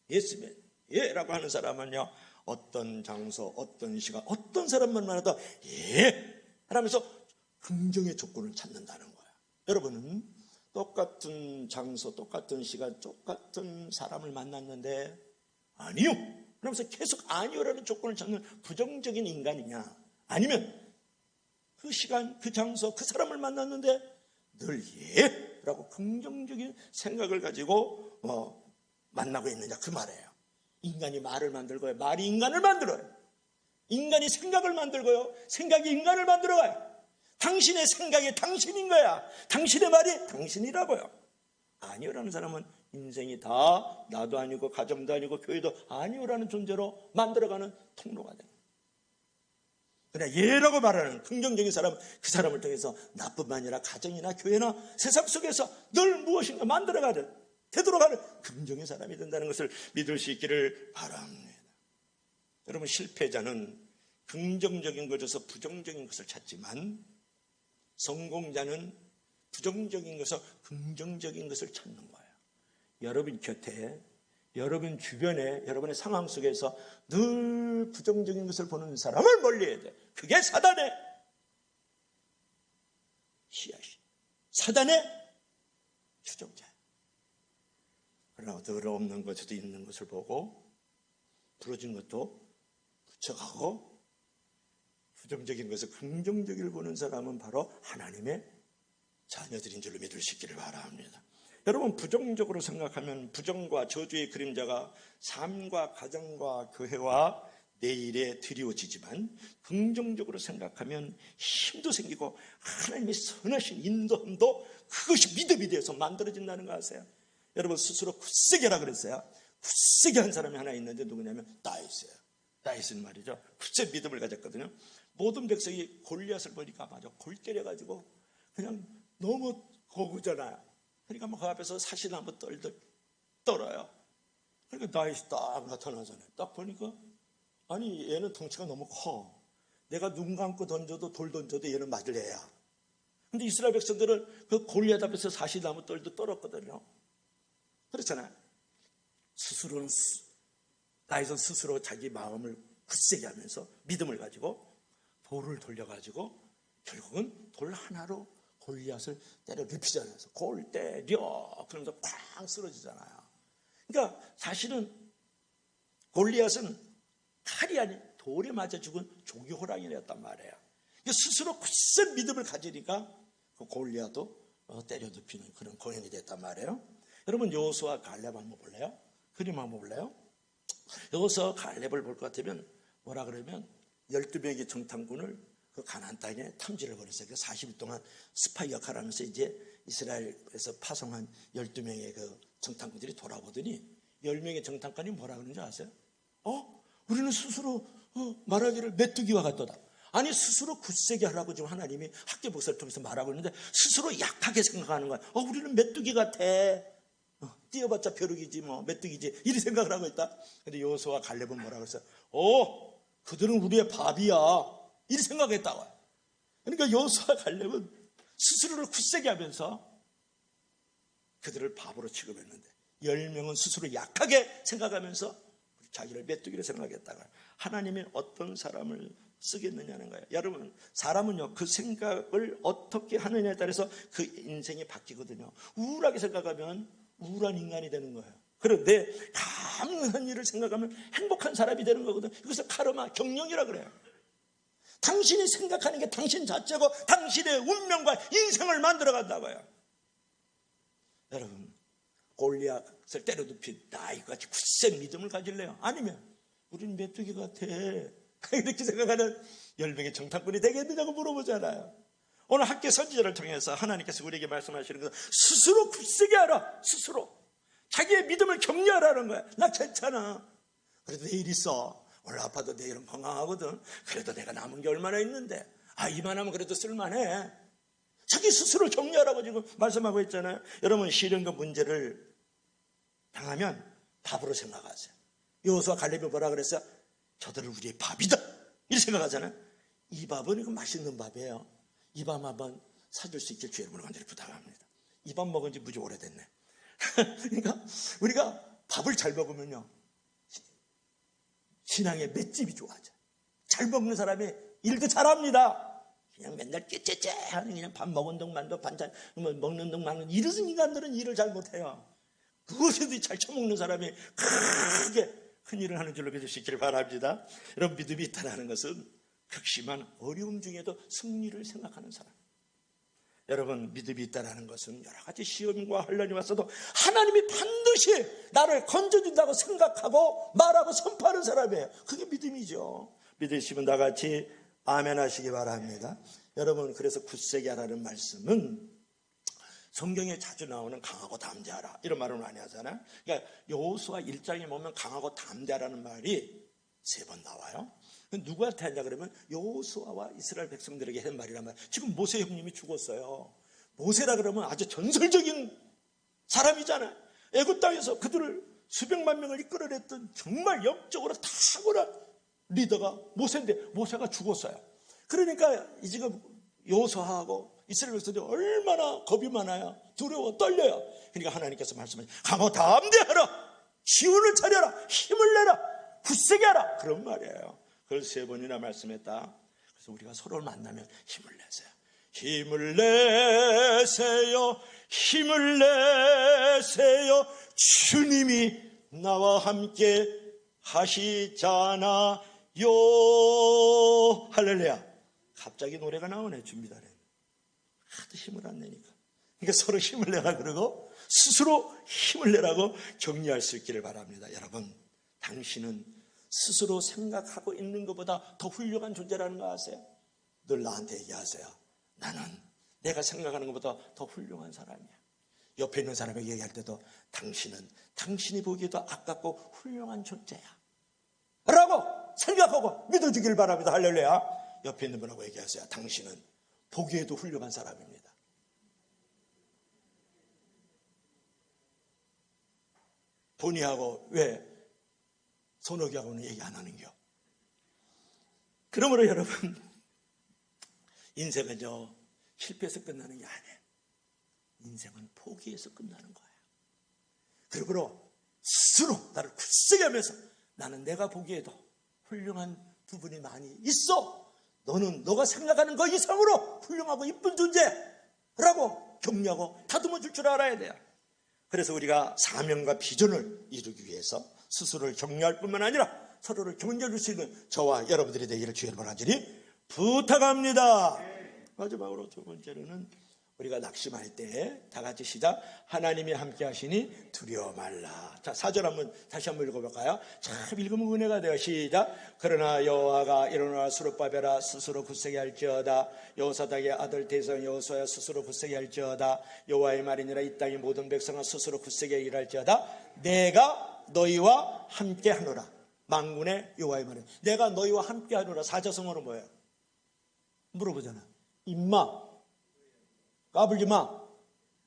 예스면 예라고 하는 사람은요 어떤 장소 어떤 시간 어떤 사람만 만나도 예 하면서 긍정의 조건을 찾는다는 거예요. 여러분은 똑같은 장소, 똑같은 시간, 똑같은 사람을 만났는데 아니요. 그러면서 계속 아니요라는 조건을 찾는 부정적인 인간이냐 아니면 그 시간, 그 장소, 그 사람을 만났는데 늘 예라고 긍정적인 생각을 가지고 만나고 있느냐 그 말이에요. 인간이 말을 만들고요. 말이 인간을 만들어요. 인간이 생각을 만들고요. 생각이 인간을 만들어가요. 당신의 생각이 당신인 거야. 당신의 말이 당신이라고요. 아니요라는 사람은 인생이 다 나도 아니고 가정도 아니고 교회도 아니요라는 존재로 만들어가는 통로가 됩니다. 그러나 예라고 말하는 긍정적인 사람은 그 사람을 통해서 나뿐만 아니라 가정이나 교회나 세상 속에서 늘 무엇인가 만들어가는 되돌아가는 긍정의 사람이 된다는 것을 믿을 수 있기를 바랍니다. 여러분 실패자는 긍정적인 것에서 부정적인 것을 찾지만 성공자는 부정적인 것에서 긍정적인 것을 찾는 거예요. 여러분 곁에, 여러분 주변에, 여러분의 상황 속에서 늘 부정적인 것을 보는 사람을 멀리해야 돼. 그게 사단의 씨앗이, 사단의 추종자예요. 그러나 늘 없는 것에도 있는 것을 보고 부러진 것도 붙여가고 부정적인 것을 긍정적으로 보는 사람은 바로 하나님의 자녀들인 줄로 믿을 수 있기를 바랍니다. 여러분 부정적으로 생각하면 부정과 저주의 그림자가 삶과 가정과 교회와 내일에 드리워지지만 긍정적으로 생각하면 힘도 생기고 하나님의 선하신 인도함도 그것이 믿음이 되어서 만들어진다는 거 아세요? 여러분 스스로 굳세게 하라 그랬어요. 굳세게 한 사람이 하나 있는데 누구냐면 다윗이에요. 다윗은 말이죠. 굳세 믿음을 가졌거든요. 모든 백성이 골리앗을 보니까 맞아 골 때려가지고 그냥 너무 거구잖아요. 그러니까 뭐 그 앞에서 사시나무 떨듯 떨어요. 그러니까 다윗이 딱 나타나잖아요. 딱 보니까 아니 얘는 덩치가 너무 커. 내가 눈 감고 던져도 돌 던져도 얘는 맞을 애야. 근데 이스라엘 백성들은 그 골리앗 앞에서 사시나무 떨듯 떨었거든요. 그렇잖아요. 다윗은 스스로 자기 마음을 굳세게 하면서 믿음을 가지고 돌을 돌려가지고 결국은 돌 하나로 골리앗을 때려 눕히잖아요. 골 때려 그러면서 쾅 쓰러지잖아요. 그러니까 사실은 골리앗은 칼이 아닌 돌에 맞아 죽은 조기 호랑이였단 말이에요. 스스로 굳센 믿음을 가지니까 그 골리앗도 때려 눕히는 그런 고행이 됐단 말이에요. 여러분 여호수아 갈렙 한번 볼래요? 그림 한번 볼래요? 여호수아 갈렙을 볼 것 같으면 뭐라 그러면 12명의 정탐꾼을 그 가나안 땅에 탐지를 벌였어요. 40일 동안 스파이 역할을 하면서 이제 이스라엘에서 파송한 12명의 그 정탐꾼들이 돌아보더니 10명의 정탐관이 뭐라 그러는지 아세요? 우리는 스스로 말하기를 메뚜기와 같도다. 아니 스스로 굳세게 하라고 지금 하나님이 학교 목사를 통해서 말하고 있는데 스스로 약하게 생각하는 거야. 우리는 메뚜기 같아. 뛰어봤자 벼룩이지 뭐 메뚜기지 이리 생각을 하고 있다. 근데 여호수아와 갈렙은 뭐라 그랬어요? 그들은 우리의 밥이야. 이리 생각했다고. 그러니까 여호수아와 갈렙은 스스로를 굳세게 하면서 그들을 밥으로 취급했는데 10명은 스스로 약하게 생각하면서 자기를 메뚜기로 생각했다가 하나님이 어떤 사람을 쓰겠느냐는 거예요. 여러분 사람은요 그 생각을 어떻게 하느냐에 따라서 그 인생이 바뀌거든요. 우울하게 생각하면 우울한 인간이 되는 거예요. 그런데 감사한 일을 생각하면 행복한 사람이 되는 거거든요. 이것을 카르마, 경영이라 그래요. 당신이 생각하는 게 당신 자체고 당신의 운명과 인생을 만들어 간다고요. 여러분 골리앗을 때려 눕힌 다윗같이 굳센 믿음을 가질래요? 아니면 우린 메뚜기 같아 이렇게 생각하는 10명의 정탐꾼이 되겠느냐고 물어보잖아요. 오늘 학교 선지자를 통해서 하나님께서 우리에게 말씀하시는 것은 스스로 굳세게 하라. 스스로 자기의 믿음을 격려하라는 거야. 나 괜찮아. 그래도 내일 있어. 오늘 아파도 내일은 건강하거든. 그래도 내가 남은 게 얼마나 있는데 이만하면 그래도 쓸만해. 자기 스스로 격려하라고 지금 말씀하고 있잖아요. 여러분 시련과 문제를 당하면 밥으로 생각하세요. 여호수아 갈렙이 뭐라 그랬어요? 저들은 우리의 밥이다 이렇게 생각하잖아요. 이 밥은 이거 맛있는 밥이에요. 이 밥 한번 사줄 수 있길 주의 이름으로 간절히 부탁합니다. 이 밥 먹은 지 무지 오래됐네. 그러니까 우리가 밥을 잘 먹으면요 신앙의 맷집이 좋아져. 잘 먹는 사람이 일도 잘합니다. 그냥 맨날 째째째 하는 그냥 밥 먹은 동만도 반찬 먹는 동만도 이런 인간들은 일을 잘 못해요. 그것에도 잘 처먹는 사람이 크게 큰 일을 하는 줄로 믿으시길 바랍니다. 여러분 믿음이 있다는 것은 극심한 어려움 중에도 승리를 생각하는 사람. 여러분 믿음이 있다는 것은 여러 가지 시험과 환난이 왔어도 하나님이 반드시 나를 건져준다고 생각하고 말하고 선포하는 사람이에요. 그게 믿음이죠. 믿으시면 나같이 아멘 하시기 바랍니다. 여러분 그래서 굳세게 하라는 말씀은 성경에 자주 나오는 강하고 담대하라 이런 말을 많이 하잖아요. 그러니까 여호수아 1장에 보면 강하고 담대하라는 말이 3번 나와요. 누구한테 하냐 그러면 여호수아와 이스라엘 백성들에게 한 말이란 말이에요. 지금 모세 형님이 죽었어요. 모세라 그러면 아주 전설적인 사람이잖아요. 애굽 땅에서 그들을 수백만 명을 이끌어냈던 정말 영적으로 탁월한 리더가 모세인데 모세가 죽었어요. 그러니까 지금 여호수아하고 이스라엘 백성들이 얼마나 겁이 많아요. 두려워 떨려요. 그러니까 하나님께서 말씀하시죠. 강하고 담대하라. 기운을 차려라. 힘을 내라. 굳세게 하라. 그런 말이에요. 그걸 3번이나 말씀했다. 그래서 우리가 서로를 만나면 힘을 내세요. 힘을 내세요. 힘을 내세요. 주님이 나와 함께 하시잖아요. 할렐루야. 갑자기 노래가 나오네. 준비단에. 하도 힘을 안 내니까. 그러니까 서로 힘을 내라 그러고 스스로 힘을 내라고 격려할 수 있기를 바랍니다. 여러분 당신은 스스로 생각하고 있는 것보다 더 훌륭한 존재라는 거 아세요? 늘 나한테 얘기하세요. 나는 내가 생각하는 것보다 더 훌륭한 사람이야. 옆에 있는 사람에게 얘기할 때도 당신은 당신이 보기에도 아깝고 훌륭한 존재야 라고 생각하고 믿어주길 바랍니다. 할렐루야. 옆에 있는 분하고 얘기하세요. 당신은 보기에도 훌륭한 사람입니다. 본의하고 왜 손오기하고는 얘기 안 하는겨? 그러므로 여러분, 인생은요 실패해서 끝나는 게 아니에요. 인생은 포기해서 끝나는 거예요. 그러므로 스스로 나를 굳세게 하면서 나는 내가 보기에도 훌륭한 부분이 많이 있어. 너는 너가 생각하는 것 이상으로 훌륭하고 이쁜 존재라고 격려하고 다듬어 줄 줄 알아야 돼요. 그래서 우리가 사명과 비전을 이루기 위해서 스스로를 격려할 뿐만 아니라 서로를 격려해 줄 수 있는 저와 여러분들이 되기를 주의 간절히 부탁합니다. 마지막으로 두 번째로는 우리가 낙심할 때 다 같이 시작. 하나님이 함께 하시니 두려워 말라. 자, 4절 한번 다시 한번 읽어볼까요? 참 읽으면 은혜가 돼요. 시작. 그러나 여호와가 일어나 스룹바벨아 스스로 굳세게 할지어다. 여호사닥의 아들 대성 여호수아야 스스로 굳세게 할지어다. 여호와의 말이니라 이 땅의 모든 백성아 스스로 굳세게 일할지어다. 내가 너희와 함께 하노라. 만군의 여호와의 말이 내가 너희와 함께 하노라. 사자성어로 뭐예요? 물어보잖아. 임마 까불지 마.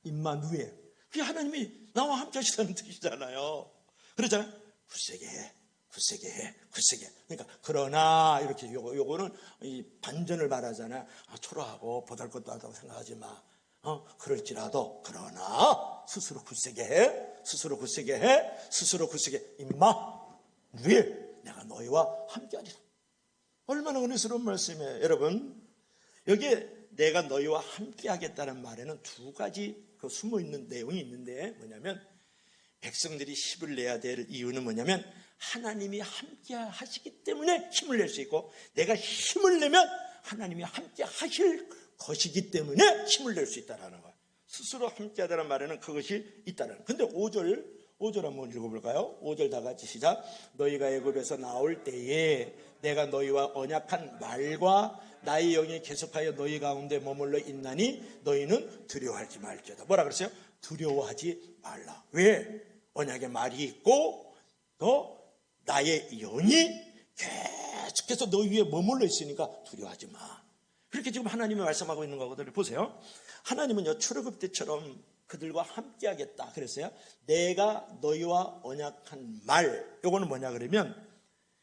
임마누에. 그게 하나님이 나와 함께 하시다는 뜻이잖아요. 그러잖아요. 굳세게 해. 굳세게 해. 굳세게. 그러니까 그러나 이렇게 요거는 이 반전을 말하잖아요. 초라하고 보잘것도 하다고 생각하지 마. 그럴지라도 그러나 스스로 굳세게 해. 스스로 굳세게 해. 스스로 굳세게. 임마누에 내가 너희와 함께 하리라. 얼마나 은혜스러운 말씀이에요. 여러분 여기에 내가 너희와 함께 하겠다는 말에는 두 가지 그 숨어있는 내용이 있는데 뭐냐면 백성들이 힘을 내야 될 이유는 뭐냐면 하나님이 함께 하시기 때문에 힘을 낼 수 있고 내가 힘을 내면 하나님이 함께 하실 것이기 때문에 힘을 낼 수 있다는 거예요. 스스로 함께 하다는 말에는 그것이 있다는 거예요. 근데 5절 한번 읽어볼까요? 5절 다 같이 시작. 너희가 애굽에서 나올 때에 내가 너희와 언약한 말과 나의 영이 계속하여 너희 가운데 머물러 있나니 너희는 두려워하지 말지어다. 뭐라 그랬어요? 두려워하지 말라. 왜? 언약의 말이 있고 또 나의 영이 계속해서 너희 위에 머물러 있으니까 두려워하지 마. 그렇게 지금 하나님이 말씀하고 있는 거거든요. 보세요. 하나님은요 출애굽 때처럼 그들과 함께 하겠다 그랬어요. 내가 너희와 언약한 말. 요거는 뭐냐 그러면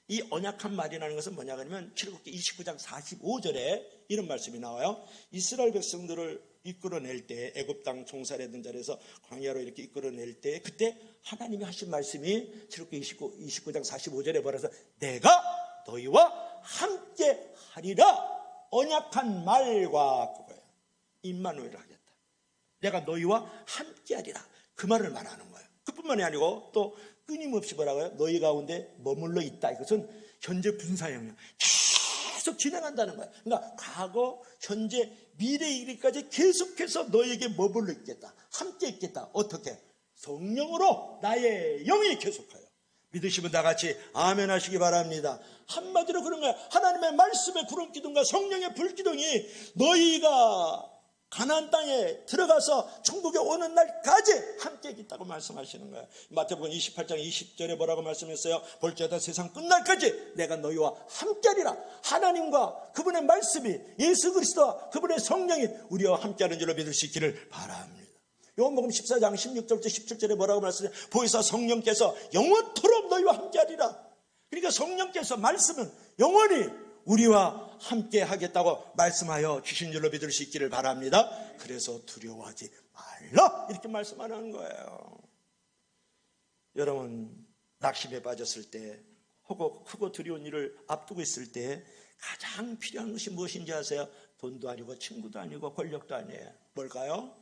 이 언약한 말이라는 것은 뭐냐 그러면 출애굽기 29장 45절에 이런 말씀이 나와요. 이스라엘 백성들을 이끌어낼 때 애굽 땅 종살이던 자리에서 광야로 이렇게 이끌어낼 때 그때 하나님이 하신 말씀이 출애굽기 29장 45절에 뭐라서 내가 너희와 함께 하리라. 언약한 말과 그거예요. 임마누엘을 하겠다. 내가 너희와 함께 하리라. 그 말을 말하는 거예요. 그뿐만이 아니고 또 끊임없이 뭐라고요? 너희 가운데 머물러 있다. 이것은 현재 분사형이야. 계속 진행한다는 거야. 그러니까 과거, 현재, 미래 이르기까지 계속해서 너에게 머물러 있겠다. 함께 있겠다. 어떻게? 성령으로 나의 영이 계속하여. 믿으시면 다 같이 아멘 하시기 바랍니다. 한마디로 그런 거야. 하나님의 말씀의 구름기둥과 성령의 불기둥이 너희가 가나안 땅에 들어가서 천국에 오는 날까지 함께 있다고 말씀하시는 거예요. 마태복음 28장 20절에 뭐라고 말씀했어요? 볼지어다 세상 끝날까지 내가 너희와 함께하리라. 하나님과 그분의 말씀이 예수 그리스도와 그분의 성령이 우리와 함께하는 줄로 믿을 수 있기를 바랍니다. 요한복음 14장 16절부터 17절에 뭐라고 말씀해요? 보혜사 성령께서 영원토록 너희와 함께하리라. 그러니까 성령께서 말씀은 영원히 우리와 함께 하겠다고 말씀하여 주신 줄로 믿을 수 있기를 바랍니다. 그래서 두려워하지 말라 이렇게 말씀하는 거예요. 여러분 낙심에 빠졌을 때 혹은 크고 두려운 일을 앞두고 있을 때 가장 필요한 것이 무엇인지 아세요? 돈도 아니고 친구도 아니고 권력도 아니에요. 뭘까요?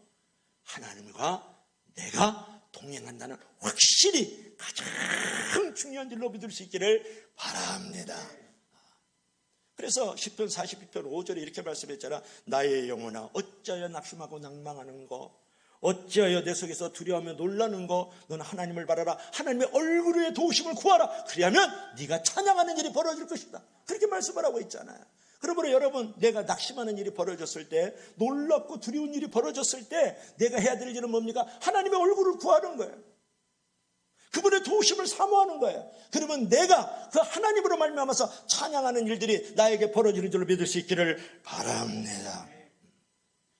하나님과 내가 동행한다는 확실히 가장 중요한 줄로 믿을 수 있기를 바랍니다. 그래서 시편 42편 5절에 이렇게 말씀했잖아. 나의 영혼아 어찌하여 낙심하고 낭망하는 거, 어찌하여 내 속에서 두려워하며 놀라는 거? 너는 하나님을 바라라. 하나님의 얼굴 위에 도우심을 구하라. 그리하면 네가 찬양하는 일이 벌어질 것이다. 그렇게 말씀을 하고 있잖아요. 그러므로 여러분, 내가 낙심하는 일이 벌어졌을 때, 놀랍고 두려운 일이 벌어졌을 때 내가 해야 될 일은 뭡니까? 하나님의 얼굴을 구하는 거예요. 그분의 도우심을 사모하는 거예요. 그러면 내가 그 하나님으로 말미암아서 찬양하는 일들이 나에게 벌어지는 줄로 믿을 수 있기를 바랍니다.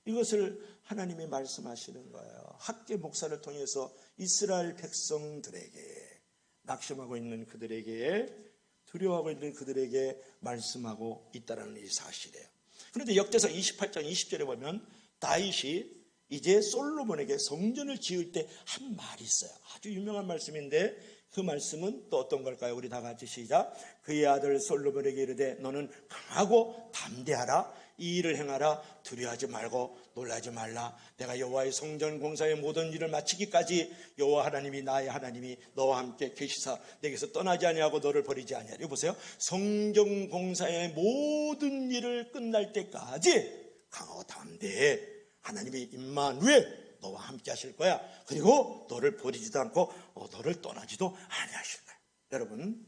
이것을 하나님이 말씀하시는 거예요. 학개 목사를 통해서 이스라엘 백성들에게, 낙심하고 있는 그들에게, 두려워하고 있는 그들에게 말씀하고 있다는 이 사실이에요. 그런데 역대상 28장 20절에 보면 다윗이 이제 솔로몬에게 성전을 지을 때 한 말이 있어요. 아주 유명한 말씀인데 그 말씀은 또 어떤 걸까요? 우리 다 같이 시작. 그의 아들 솔로몬에게 이르되 너는 강하고 담대하라. 이 일을 행하라. 두려워하지 말고 놀라지 말라. 내가 여호와의 성전 공사의 모든 일을 마치기까지 여호와 하나님이 나의 하나님이 너와 함께 계시사 내게서 떠나지 아니하고 너를 버리지 아니하리라. 이거 보세요. 성전 공사의 모든 일을 끝날 때까지 강하고 담대해. 하나님이 임마누엘 너와 함께 하실 거야. 그리고 너를 버리지도 않고 너를 떠나지도 아니하실 거야. 여러분,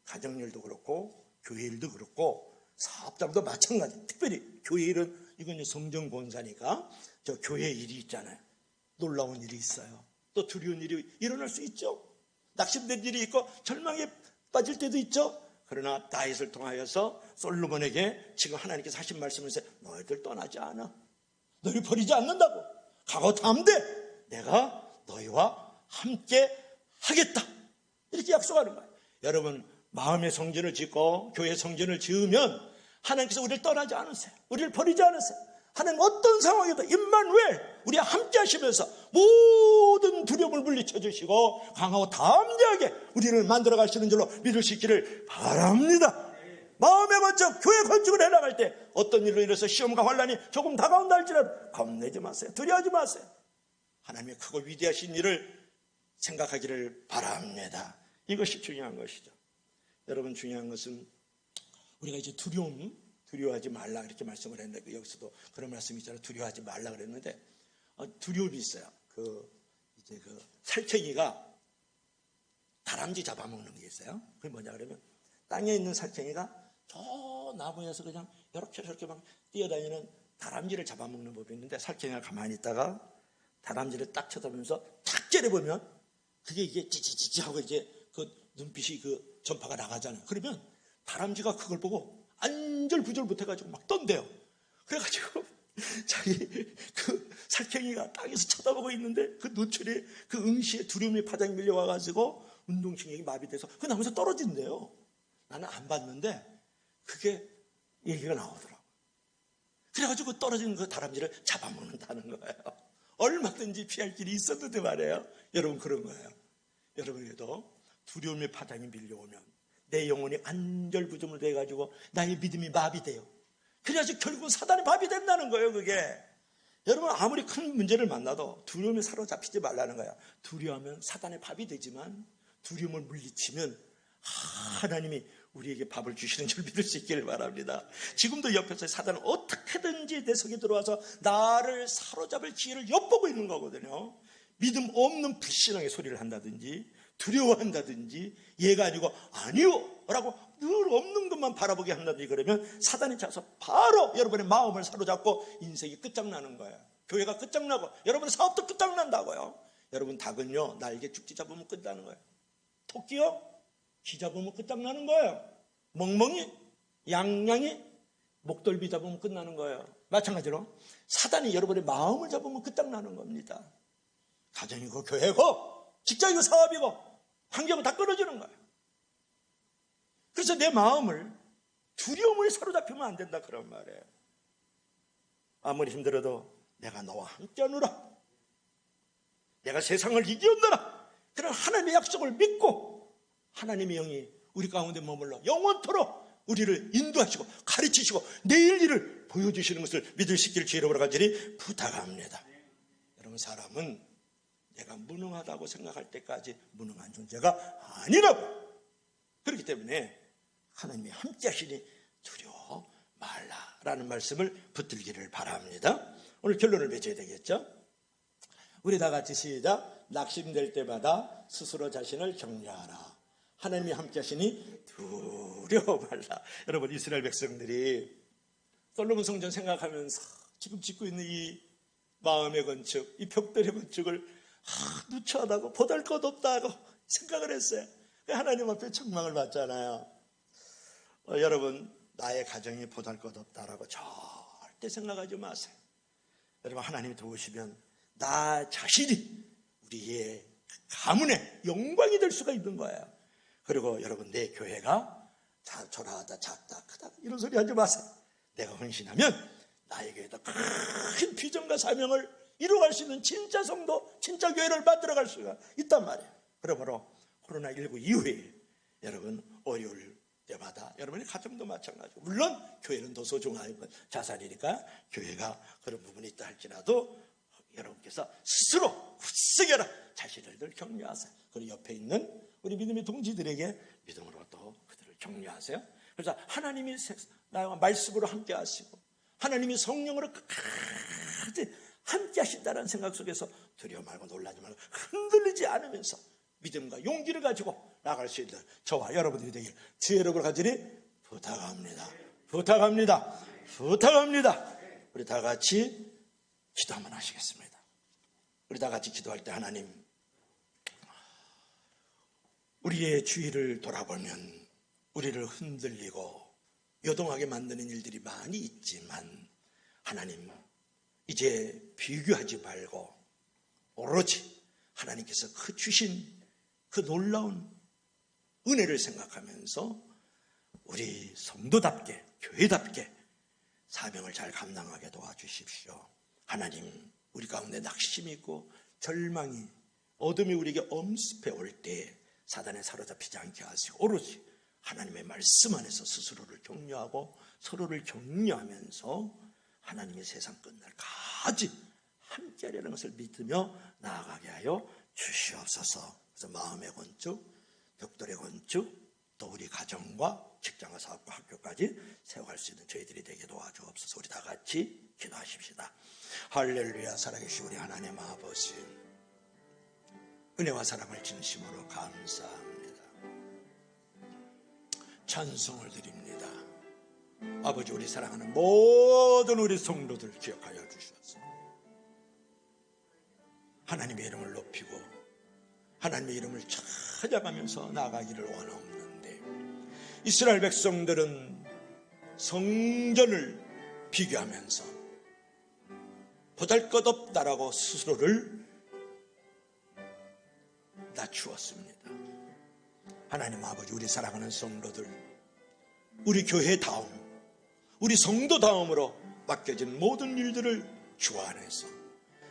가정일도 그렇고 교회 일도 그렇고 사업장도 마찬가지. 특별히 교회 일은 이건 성전 공사니까 저 교회 일이 있잖아요. 놀라운 일이 있어요. 또 두려운 일이 일어날 수 있죠. 낙심된 일이 있고 절망에 빠질 때도 있죠. 그러나 다윗을 통하여서 솔로몬에게 지금 하나님께서 하신 말씀을 해서 너희들 떠나지 않아. 너희를 버리지 않는다고. 강하고 담대. 내가 너희와 함께 하겠다. 이렇게 약속하는 거예요. 여러분, 마음의 성전을 짓고 교회 성전을 지으면 하나님께서 우리를 떠나지 않으세요. 우리를 버리지 않으세요. 하나님 어떤 상황에도 임마누엘 우리와 함께 하시면서 모든 두려움을 물리쳐 주시고 강하고 담대하게 우리를 만들어 가시는 줄로 믿을 수 있기를 바랍니다. 마음에 먼저 교회 건축을 해나갈 때 어떤 일로 인해서 시험과 환난이 조금 다가온다 할지라도 겁내지 마세요. 두려워하지 마세요. 하나님의 크고 위대하신 일을 생각하기를 바랍니다. 이것이 중요한 것이죠. 여러분, 중요한 것은 우리가 이제 두려워하지 말라 이렇게 말씀을 했는데 여기서도 그런 말씀이 있잖아요. 두려워하지 말라 그랬는데 두려움이 있어요. 이제 살쾡이가 다람쥐 잡아먹는 게 있어요. 그게 뭐냐 그러면 땅에 있는 살쾡이가 저 나무에서 그냥 이렇게 저렇게 막 뛰어다니는 다람쥐를 잡아먹는 법이 있는데 살쾡이가 가만히 있다가 다람쥐를 딱 쳐다보면서 탁 째려보면 그게 이게 찌찌찌찌 하고 이제 그 눈빛이 그 전파가 나가잖아요. 그러면 다람쥐가 그걸 보고 안절부절 못해가지고 막 떤대요. 그래가지고 자기 그 살쾡이가 땅에서 쳐다보고 있는데 그 노출에 그 응시에 두려움의 파장이 밀려와가지고 운동신경이 마비돼서 그 나무에서 떨어진대요. 나는 안 봤는데 그게 얘기가 나오더라고요. 그래가지고 떨어진 그 다람쥐를 잡아먹는다는 거예요. 얼마든지 피할 길이 있었는데 말이에요. 여러분, 그런 거예요. 여러분에게도 두려움의 파장이 밀려오면 내 영혼이 안절부절을 돼가지고 나의 믿음이 마비돼요. 그래가지고 결국은 사단이 밥이 된다는 거예요. 그게 여러분, 아무리 큰 문제를 만나도 두려움에 사로잡히지 말라는 거예요. 두려워하면 사단의 밥이 되지만 두려움을 물리치면 하나님이 우리에게 밥을 주시는 줄 믿을 수 있기를 바랍니다. 지금도 옆에서 사단은 어떻게든지 내 속에 들어와서 나를 사로잡을 기회를 엿보고 있는 거거든요. 믿음 없는 불신앙의 소리를 한다든지 두려워한다든지 얘가 아니고 아니요 라고 늘 없는 것만 바라보게 한다든지 그러면 사단이 차서 바로 여러분의 마음을 사로잡고 인생이 끝장나는 거예요. 교회가 끝장나고 여러분의 사업도 끝장난다고요. 여러분, 닭은요 날개 쭉지 잡으면 끝나는 거예요. 토끼요 기 잡으면 끝장나는 거예요. 멍멍이 양양이 목덜미 잡으면 끝나는 거예요. 마찬가지로 사단이 여러분의 마음을 잡으면 끝장나는 겁니다. 가정이고 교회고 직장이고 사업이고 환경은 다 끊어지는 거예요. 그래서 내 마음을 두려움을 사로잡히면 안 된다 그런 말이에요. 아무리 힘들어도 내가 너와 함께하노라. 내가 세상을 이기었노라. 그런 하나님의 약속을 믿고 하나님의 영이 우리 가운데 머물러 영원토록 우리를 인도하시고 가르치시고 내일 일을 보여주시는 것을 믿을 수 있기를 주의 이름으로 간절히 부탁합니다. 여러분, 사람은 내가 무능하다고 생각할 때까지 무능한 존재가 아니라고. 그렇기 때문에 하나님이 함께 하시니 두려워 말라라는 말씀을 붙들기를 바랍니다. 오늘 결론을 맺어야 되겠죠. 우리 다 같이 시작. 낙심될 때마다 스스로 자신을 격려하라. 하나님이 함께 하시니 두려워 말라. 여러분, 이스라엘 백성들이 솔로몬 성전 생각하면서 지금 짓고 있는 이 마음의 건축, 이 벽돌의 건축을 누추하다고 보잘것없다고 생각을 했어요. 하나님 앞에 책망을 받잖아요. 여러분, 나의 가정이 보잘것없다라고 절대 생각하지 마세요. 여러분, 하나님이 도우시면 나 자신이 우리의 가문의 영광이 될 수가 있는 거예요. 그리고 여러분, 내 교회가 초라하다, 작다, 크다 이런 소리 하지 마세요. 내가 헌신하면 나의 교회도 큰 비전과 사명을 이루어갈 수 있는 진짜 성도, 진짜 교회를 만들어갈 수가 있단 말이에요. 그러므로 코로나19 이후에 여러분 어려울 때마다 여러분의 가정도 마찬가지고, 물론 교회는 더 소중한 자산이니까 교회가 그런 부분이 있다 할지라도 여러분께서 스스로 굳세게라 자신을 늘 격려하세요. 그리고 옆에 있는 우리 믿음의 동지들에게 믿음으로 또 그들을 격려하세요. 그래서 하나님이 나와 말씀으로 함께 하시고 하나님이 성령으로 끝까지 함께 하신다는 생각 속에서 두려워 말고 놀라지 말고 흔들리지 않으면서 믿음과 용기를 가지고 나갈 수 있는 저와 여러분들이 되길 주의 이름으로 간절히 부탁합니다. 부탁합니다. 부탁합니다. 우리 다 같이 기도 한번 하시겠습니다. 우리 다 같이 기도할 때 하나님, 우리의 주위를 돌아보면 우리를 흔들리고 요동하게 만드는 일들이 많이 있지만 하나님, 이제 비교하지 말고 오로지 하나님께서 그 주신 그 놀라운 은혜를 생각하면서 우리 성도답게, 교회답게 사명을 잘 감당하게 도와주십시오. 하나님, 우리 가운데 낙심이 있고 절망이, 어둠이 우리에게 엄습해 올 때 사단에 사로잡히지 않게 하시고 오로지 하나님의 말씀 안에서 스스로를 격려하고 서로를 격려하면서 하나님의 세상 끝날까지 함께하려는 것을 믿으며 나아가게 하여 주시옵소서. 그래서 마음의 건축, 벽돌의 건축, 또 우리 가정과 직장과 사업과 학교까지 세워갈 수 있는 저희들이 되게 도와주옵소서. 우리 다 같이 기도하십시다. 할렐루야. 살아계신 우리 하나님 아버지, 은혜와 사랑을 진심으로 감사합니다. 찬송을 드립니다. 아버지, 우리 사랑하는 모든 우리 성도들 기억하여 주셔서 하나님의 이름을 높이고 하나님의 이름을 찾아가면서 나아가기를 원하옵는데, 이스라엘 백성들은 성전을 비교하면서 보잘것없다라고 스스로를 낮추었습니다. 하나님 아버지, 우리 사랑하는 성도들, 우리 교회다움, 우리 성도다움으로 맡겨진 모든 일들을 주 안에서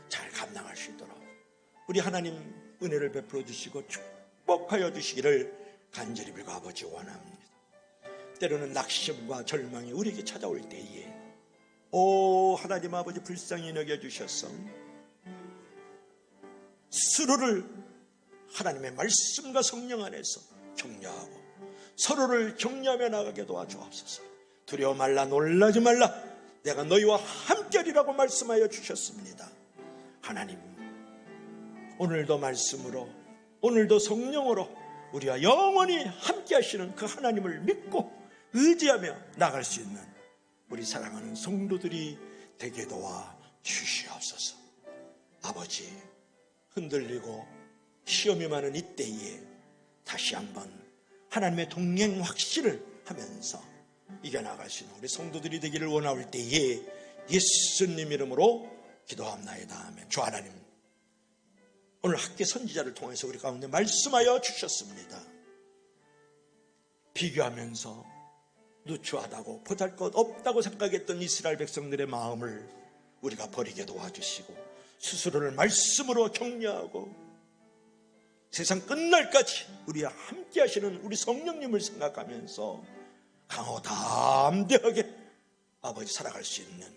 잘 감당할 수 있도록 우리 하나님 은혜를 베풀어 주시고 축복하여 주시기를 간절히 빌고 아버지 원합니다. 때로는 낙심과 절망이 우리에게 찾아올 때에 오 하나님 아버지, 불쌍히 여겨주셔서 스스로를 하나님의 말씀과 성령 안에서 격려하고 서로를 격려하며 나가게 도와주옵소서. 두려워 말라, 놀라지 말라, 내가 너희와 함께하리라고 말씀하여 주셨습니다. 하나님, 오늘도 말씀으로, 오늘도 성령으로 우리와 영원히 함께 하시는 그 하나님을 믿고 의지하며 나갈 수 있는 우리 사랑하는 성도들이 되게 도와 주시옵소서. 아버지, 흔들리고 시험이 많은 이때에 다시 한번 하나님의 동행 확신을 하면서 이겨나갈 수 있는 우리 성도들이 되기를 원할 때에 예수님 이름으로 기도합나이다. 아멘. 주 하나님, 오늘 학계 선지자를 통해서 우리 가운데 말씀하여 주셨습니다. 비교하면서 누추하다고 보잘것없다고 생각했던 이스라엘 백성들의 마음을 우리가 버리게 도와주시고 스스로를 말씀으로 격려하고 세상 끝날까지 우리와 함께 하시는 우리 성령님을 생각하면서 강하고 담대하게 아버지 살아갈 수 있는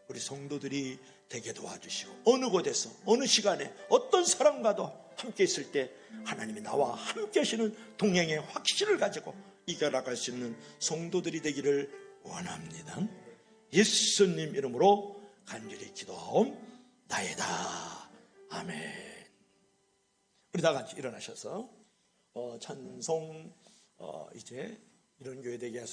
우리 성도들이 되게 도와주시고 어느 곳에서 어느 시간에 어떤 사람과도 함께 있을 때 하나님이 나와 함께 하시는 동행의 확신을 가지고 이겨나갈 수 있는 성도들이 되기를 원합니다. 예수님 이름으로 간절히 기도하옵나이다. 아멘. 우리 다 같이 일어나셔서 찬송 이제 이런 교회 되게 하소서.